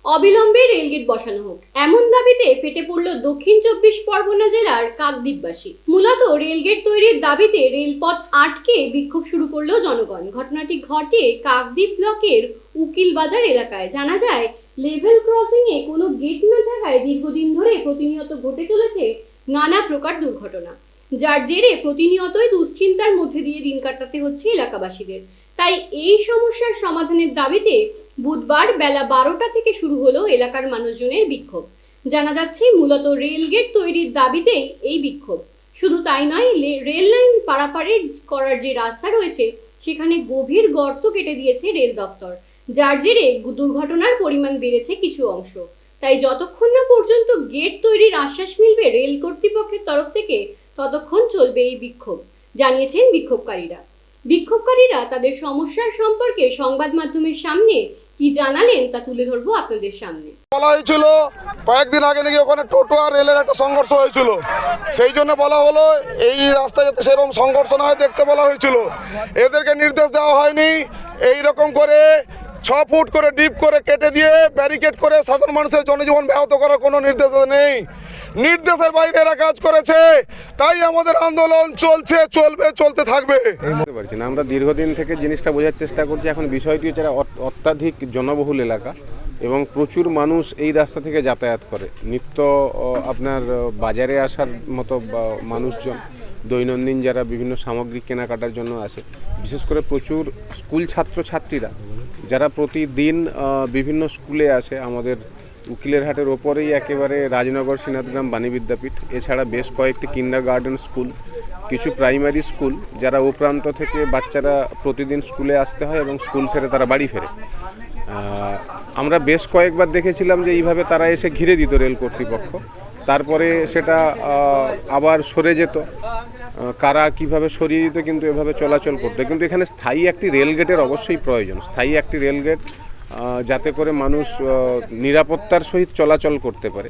অবিলম্বে রেলগেট বসানো হোক, এমন দাবিতে ফেটে পড়ল দক্ষিণ 24 পরগনা জেলার কাকদ্বীপবাসী। মূলত রেলগেট তৈরির দাবিতে রেলপথ আটকে বিক্ষোভ শুরু করলো জনগণ। ঘটনাটি ঘটে কাকদ্বীপ ব্লকের উকিলবাজার এলাকায়। জানা যায়, লেভেল ক্রসিং এ কোনো গেট না থাকায় দীর্ঘদিন ধরে প্রতিনিয়ত ঘটে চলেছে নানা প্রকার দুর্ঘটনা, যার জেরে প্রতিনিয়তই দুশ্চিন্তার মধ্যে দিয়ে দিন কাটাতে হচ্ছে এলাকাবাসীদের। তাই এই সমস্যার সমাধানের দাবিতে বুধবার বেলা 12টা থেকে শুরু হলো এলাকার মানুষজনের বিক্ষোভ। জানা যাচ্ছে, মূলত রেলগেট তৈরির দাবিতেই এই বিক্ষোভ। শুধু তাই নয়, রেল লাইন পারাপারের করার যে রাস্তা রয়েছে সেখানে গভীর গর্ত কেটে দিয়েছে রেল দপ্তর, যার জেরে দুর্ঘটনার পরিমাণ বেড়েছে কিছু অংশ। তাই যতক্ষণ না পর্যন্ত গেট তৈরির আশ্বাস মিলবে রেল কর্তৃপক্ষের তরফ থেকে, ততক্ষণ চলবে এই বিক্ষোভ, জানিয়েছেন বিক্ষোভকারীরা তাদের সমস্যার সম্পর্কে সংবাদ মাধ্যমের সামনে কি জানালেন তা তুলে ধরবো আপনাদের সামনে। বলা হয়েছিল কয়েকদিন আগে নাকি ওখানে টোটো আর রেলের একটা সংঘর্ষ হয়েছিল, সেই জন্য বলা হলো এই রাস্তায় যাতে সেরকম সংঘর্ষ না হয় দেখতে বলা হয়েছিল। এদেরকে নির্দেশ দেওয়া হয়নি এই রকম করে 6 ফুট করে ডিপ করে কেটে দিয়ে ব্যারিকেড করে সাধারণ মানুষের জনজীবন ব্যাহত করার কোনো নির্দেশ নেই। নির্দেশের বাইরে এরা কাজ করেছে, তাই আমাদের আন্দোলন চলছে, চলবে, চলতে থাকবে। আমরা দীর্ঘদিন থেকে জিনিসটা বোঝার চেষ্টা করছি। এখন বিষয়টি হচ্ছে অত্যাধিক জনবহুল এলাকা এবং প্রচুর মানুষ এই রাস্তা থেকে যাতায়াত করে। নিত্য আপনার বাজারে আসার মতো মানুষজন দৈনন্দিন যারা বিভিন্ন সামগ্রিক কেনাকাটার জন্য আসে, বিশেষ করে প্রচুর স্কুল ছাত্রছাত্রীরা যারা প্রতিদিন বিভিন্ন স্কুলে আসে। আমাদের উকিলের হাটের ওপরেই একেবারে রাজনগর শ্রীনাথগ্রাম বাণী বিদ্যাপীঠ, এছাড়া বেশ কয়েকটি কিন্ডারগার্টেন স্কুল, কিছু প্রাইমারি স্কুল, যারা ও প্রান্ত থেকে বাচ্চারা প্রতিদিন স্কুলে আসতে হয় এবং স্কুল সেরে তারা বাড়ি ফেরে। আমরা বেশ কয়েকবার দেখেছিলাম যে এইভাবে তারা এসে ঘিরে দিত রেল কর্তৃপক্ষ, তারপরে সেটা আবার সরে যেত। কারা কিভাবে সরিয়ে দিত, কিন্তু এভাবে চলাচল করতো। কিন্তু এখানে স্থায়ী একটি রেলগেটের অবশ্যই প্রয়োজন, স্থায়ী একটি রেলগেট, যাতে করে মানুষ নিরাপত্তার সহিত চলাচল করতে পারে।